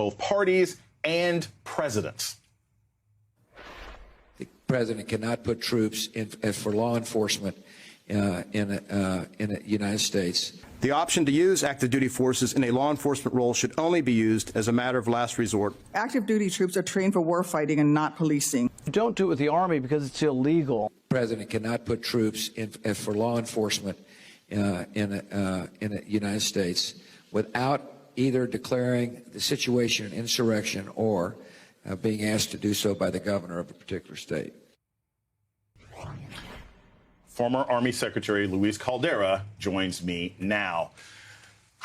both parties and presidents. The president cannot put troops in for law enforcement in the United States. The option to use active duty forces in a law enforcement role should only be used as a matter of last resort. Active duty troops are trained for war fighting and not policing. You don't do it with the Army because it's illegal. The president cannot put troops in for law enforcement in the United States without either declaring the situation an insurrection or being asked to do so by the governor of a particular state. Former Army Secretary Luis Caldera joins me now.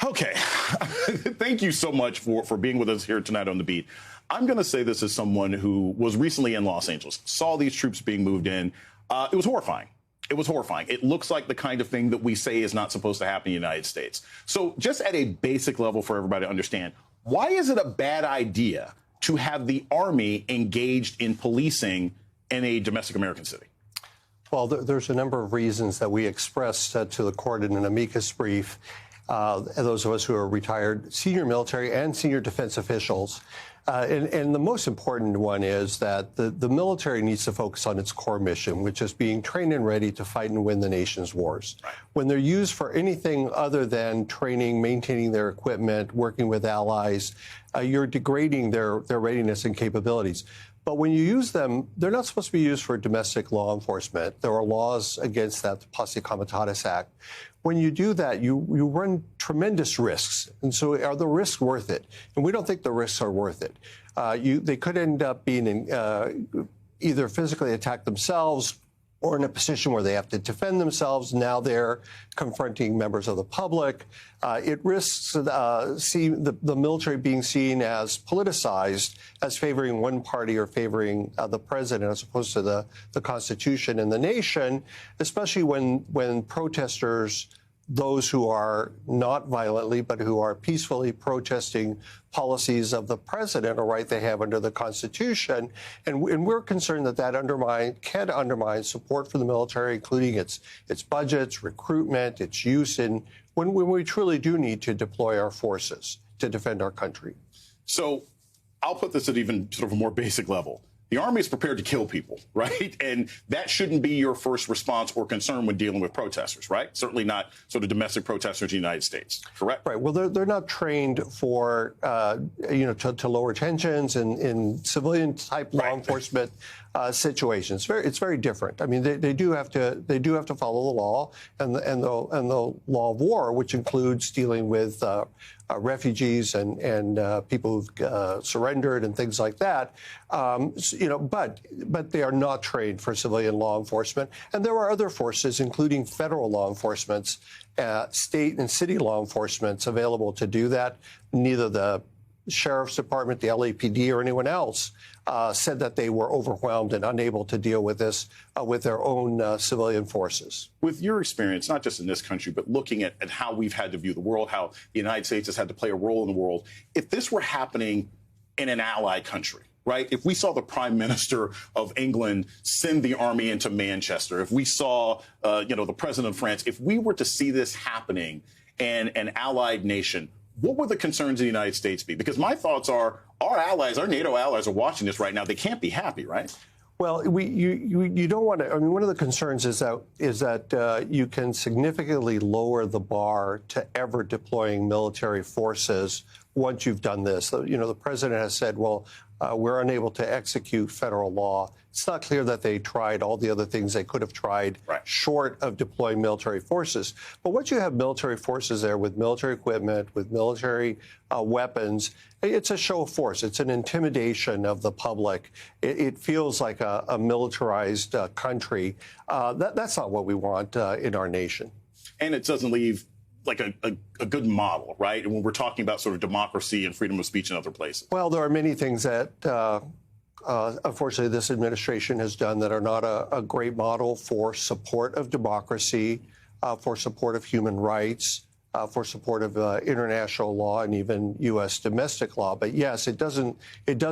Okay, thank you so much for being with us here tonight on The Beat. I'm going to say this as someone who was recently in Los Angeles, saw these troops being moved in. It was horrifying. It was horrifying. It looks like the kind of thing that we say is not supposed to happen in the United States. So just at a basic level for everybody to understand, why is it a bad idea to have the Army engaged in policing in a domestic American city? Well, there's a number of reasons that we expressed to the court in an amicus brief. Those of us who are retired senior military and senior defense officials. And the most important one is that the military needs to focus on its core mission, which is being trained and ready to fight and win the nation's wars. Right. When they're used for anything other than training, maintaining their equipment, working with allies, you're degrading their readiness and capabilities. But when you use them, they're not supposed to be used for domestic law enforcement. There are laws against that, the Posse Comitatus Act. When you do that, you run tremendous risks. And so are the risks worth it? And we don't think the risks are worth it. They could end up being either physically attacked themselves or in a position where they have to defend themselves. Now they're confronting members of the public. It risks the military being seen as politicized, as favoring one party or favoring the president as opposed to the Constitution and the nation, especially when protesters, those who are not violently but who are peacefully protesting policies of the president, a right they have under the Constitution. And we're concerned that can undermine support for the military, including its budgets, recruitment, its use when we truly do need to deploy our forces to defend our country. So I'll put this at even sort of a more basic level. The Army is prepared to kill people, right? And that shouldn't be your first response or concern when dealing with protesters, right? Certainly not sort of domestic protesters in the United States, correct? Right. Well, they're not trained for, to lower tensions in civilian-type law enforcement situations. It's very different. I mean, they do have to follow the law and the law of war, which includes dealing with refugees and people who've surrendered and things like that. But they are not trained for civilian law enforcement. And there are other forces, including federal law enforcement, state and city law enforcement, available to do that. Neither the Sheriff's Department, the LAPD, or anyone else said that they were overwhelmed and unable to deal with this with their own civilian forces. With your experience, not just in this country, but looking at how we've had to view the world, how the United States has had to play a role in the world, if this were happening in an allied country, right? If we saw the Prime Minister of England send the army into Manchester, if we saw, the President of France, if we were to see this happening in an allied nation, what would the concerns of the United States be? Because my thoughts are our allies, our NATO allies are watching this right now. They can't be happy, right? Well, you don't want to. I mean, one of the concerns is that you can significantly lower the bar to ever deploying military forces once you've done this. The president has said, well, we're unable to execute federal law. It's not clear that they tried all the other things they could have tried short of deploying military forces. But once you have military forces there with military equipment, with military weapons, it's a show of force. It's an intimidation of the public. It feels like a militarized country. That's not what we want in our nation. And it doesn't leave like a good model, right? And when we're talking about sort of democracy and freedom of speech in other places. Well, there are many things that, unfortunately, this administration has done that are not a great model for support of democracy, for support of human rights, for support of international law and even U.S. domestic law. But yes, it does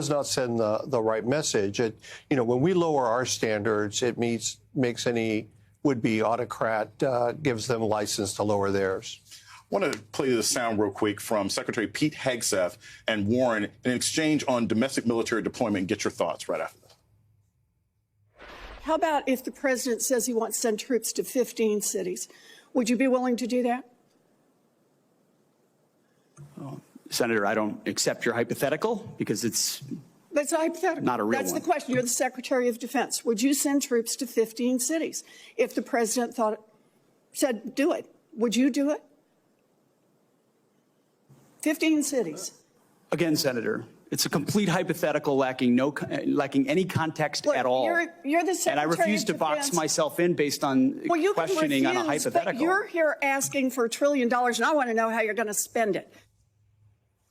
not send the right message. When we lower our standards, it makes any would-be autocrat gives them license to lower theirs. I want to play this sound real quick from Secretary Pete Hegseth and Warren in an exchange on domestic military deployment and get your thoughts right after this. How about if the president says he wants to send troops to 15 cities? Would you be willing to do that? Well, Senator, I don't accept your hypothetical because That's a hypothetical. Not a real That's one. the question. You're the Secretary of Defense. Would you send troops to 15 cities if the president said do it? Would you do it? 15 cities. Again, Senator, it's a complete hypothetical lacking any context Look, at all. You're the Secretary and I refuse of to Defense. box myself in based on You questioning can refuse, on a hypothetical. But you're here asking for $1 trillion, and I want to know how you're going to spend it.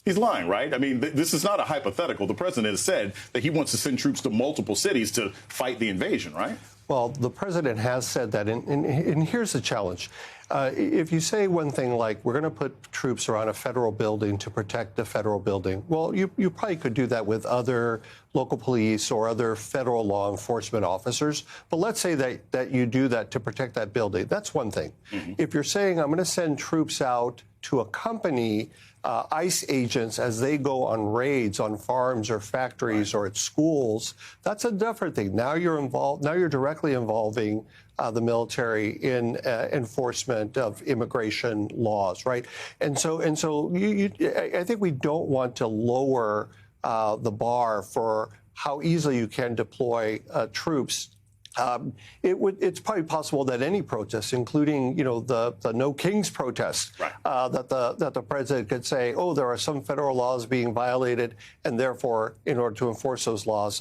He's lying, right? I mean, this is not a hypothetical. The president has said that he wants to send troops to multiple cities to fight the invasion, right? Well, the president has said that, and here's the challenge. If you say one thing like, we're going to put troops around a federal building to protect the federal building, well, you probably could do that with other local police or other federal law enforcement officers. But let's say that you do that to protect that building. That's one thing. Mm-hmm. If you're saying, I'm going to send troops out to accompany ICE agents as they go on raids on farms or factories or at schools, that's a different thing. Now you're involved. Now you're directly involving the military in enforcement of immigration laws, right? And so I think we don't want to lower the bar for how easily you can deploy troops. It's probably possible that any protest, including, the No Kings protest, right, that the president could say, oh, there are some federal laws being violated, and therefore, in order to enforce those laws,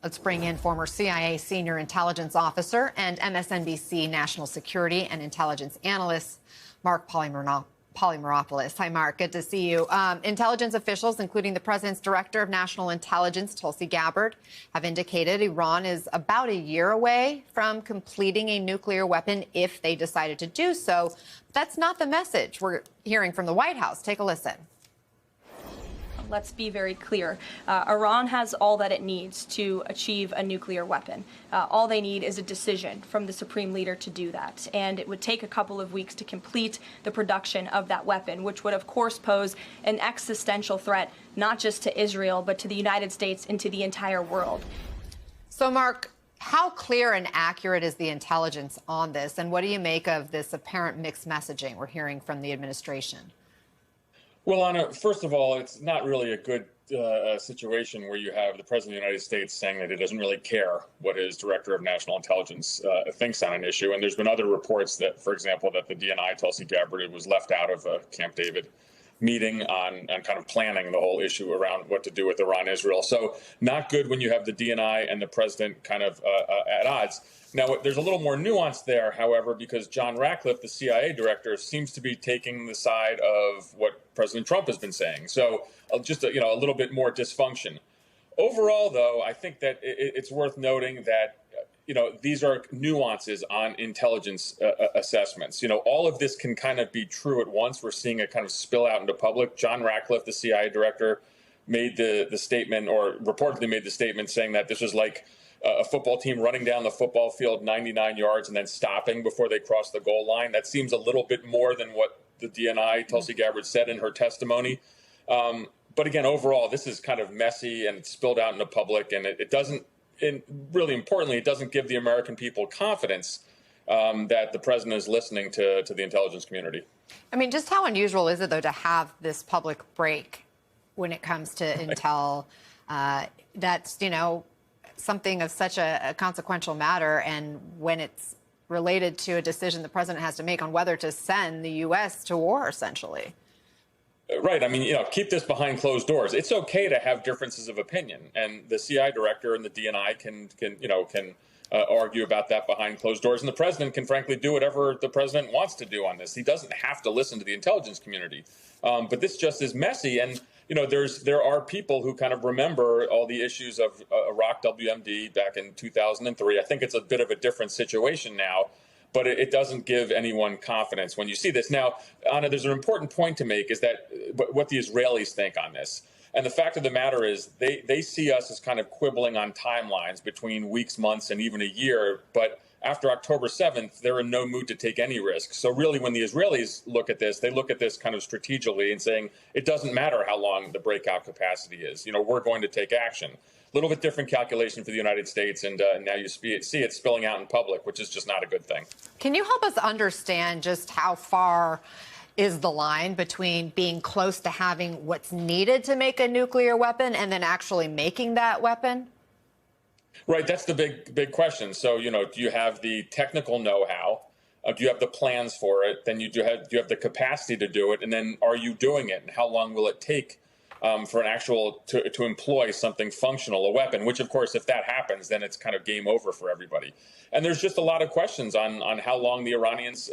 Let's bring in former CIA senior intelligence officer and MSNBC national security and intelligence analyst, Mark Polymeropoulos. Hi, Mark. Good to see you. Intelligence officials, including the president's director of national intelligence, Tulsi Gabbard, have indicated Iran is about a year away from completing a nuclear weapon if they decided to do so. That's not the message we're hearing from the White House. Take a listen. Let's be very clear. Iran has all that it needs to achieve a nuclear weapon. All they need is a decision from the supreme leader to do that. And it would take a couple of weeks to complete the production of that weapon, which would, of course, pose an existential threat, not just to Israel, but to the United States and to the entire world. So, Mark, how clear and accurate is the intelligence on this? And what do you make of this apparent mixed messaging we're hearing from the administration? Well, Anna, first of all, it's not really a good situation where you have the President of the United States saying that he doesn't really care what his Director of National Intelligence thinks on an issue. And there's been other reports that, for example, that the DNI, Tulsi Gabbard, was left out of a Camp David meeting on kind of planning the whole issue around what to do with Iran-Israel. So not good when you have the DNI and the president kind of at odds. Now, there's a little more nuance there, however, because John Ratcliffe, the CIA director, seems to be taking the side of what President Trump has been saying. So just a little bit more dysfunction. Overall, though, I think that it's worth noting that these are nuances on intelligence assessments. All of this can kind of be true at once. We're seeing it kind of spill out into public. John Ratcliffe, the CIA director, made the statement, or reportedly made the statement, saying that this was like a football team running down the football field 99 yards and then stopping before they cross the goal line. That seems a little bit more than what the DNI, Tulsi Gabbard, said in her testimony. But again, overall, this is kind of messy and it's spilled out into public, and it doesn't, and really importantly, it doesn't give the American people confidence that the president is listening to the intelligence community. I mean, just how unusual is it, though, to have this public break when it comes to intel? That's, something of such a consequential matter, and when it's related to a decision the president has to make on whether to send the U.S. to war, essentially. Right. I mean, keep this behind closed doors. It's okay to have differences of opinion, and the CIA director and the DNI can argue about that behind closed doors, and the president can frankly do whatever the president wants to do on this. He doesn't have to listen to the intelligence community. But this just is messy, and there are people who kind of remember all the issues of Iraq WMD back in 2003. I think it's a bit of a different situation now, but it doesn't give anyone confidence when you see this. Now, Anna, there's an important point to make, is that what the Israelis think on this. And the fact of the matter is they see us as kind of quibbling on timelines between weeks, months, and even a year. But after October 7th, they're in no mood to take any risks. So really, when the Israelis look at this, they look at this kind of strategically and saying, it doesn't matter how long the breakout capacity is. We're going to take action. A little bit different calculation for the United States, and now you see it spilling out in public, which is just not a good thing. Can you help us understand just how far is the line between being close to having what's needed to make a nuclear weapon and then actually making that weapon? Right, that's the big question. So, do you have the technical know-how? Do you have the plans for it? Then do you have the capacity to do it? And then are you doing it? And how long will it take for an actual to employ something functional, a weapon? Which, of course, if that happens, then it's kind of game over for everybody. And there's just a lot of questions on how long the Iranians,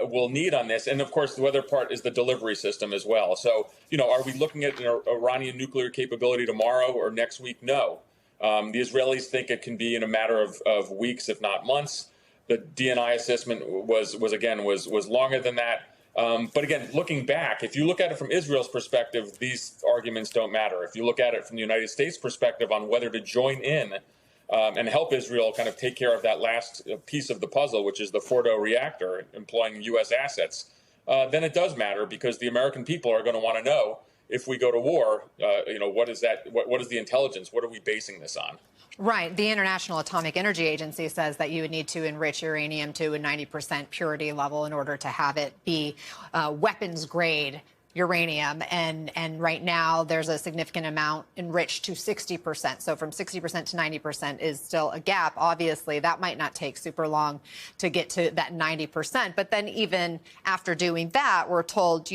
will need on this. And of course, the other part is the delivery system as well. So, are we looking at an Iranian nuclear capability tomorrow or next week? No. The Israelis think it can be in a matter of weeks, if not months. The DNI assessment was longer than that. But again, looking back, if you look at it from Israel's perspective, these arguments don't matter. If you look at it from the United States perspective on whether to join in and help Israel kind of take care of that last piece of the puzzle, which is the 4.0 reactor, employing U.S. assets, then it does matter, because the American people are going to want to know, if we go to war, what is that? What is the intelligence? What are we basing this on? Right. The International Atomic Energy Agency says that you would need to enrich uranium to a 90% purity level in order to have it be weapons grade uranium. And right now there's a significant amount enriched to 60%. So from 60% to 90% is still a gap. Obviously, that might not take super long to get to that 90%. But then even after doing that, we're told,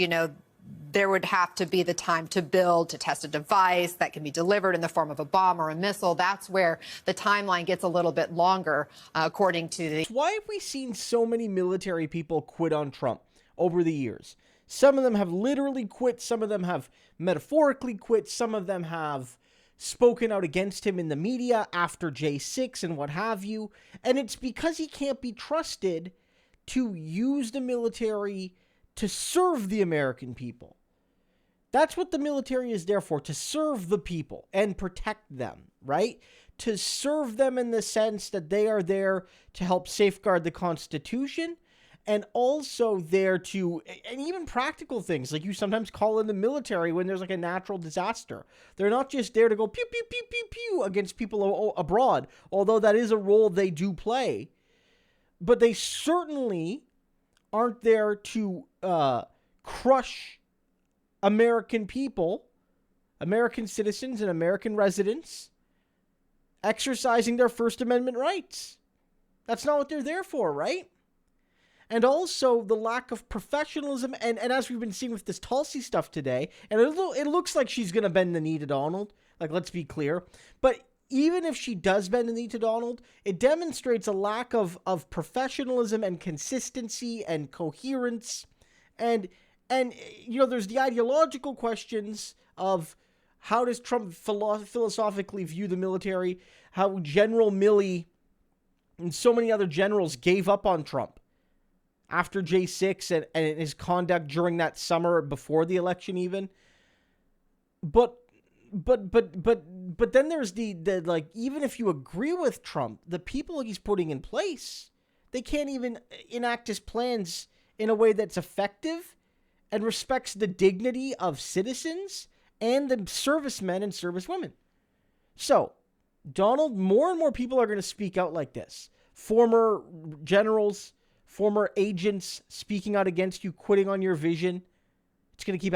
there would have to be the time to build, to test a device that can be delivered in the form of a bomb or a missile. That's where the timeline gets a little bit longer, according to the... Why have we seen so many military people quit on Trump over the years? Some of them have literally quit. Some of them have metaphorically quit. Some of them have spoken out against him in the media after J6 and what have you. And it's because he can't be trusted to use the military to serve the American people. That's what the military is there for, to serve the people and protect them, right? To serve them in the sense that they are there to help safeguard the Constitution, and also there to, and even practical things, like you sometimes call in the military when there's like a natural disaster. They're not just there to go pew, pew, pew, pew, pew against people abroad, although that is a role they do play. But they certainly aren't there to crush American people, American citizens and American residents exercising their First Amendment rights. That's not what they're there for, right? And also the lack of professionalism, and as we've been seeing with this Tulsi stuff today, and it looks like she's going to bend the knee to Donald, like, let's be clear, but even if she does bend the knee to Donald, it demonstrates a lack of professionalism and consistency and coherence. And there's the ideological questions of how does Trump philosophically view the military, how General Milley and so many other generals gave up on Trump after J6 and his conduct during that summer before the election even. But then there's the like, even if you agree with Trump, the people he's putting in place, they can't even enact his plans in a way that's effective and respects the dignity of citizens and the servicemen and servicewomen. So, Donald, more and more people are going to speak out like this. Former generals, former agents speaking out against you, quitting on your vision. It's going to keep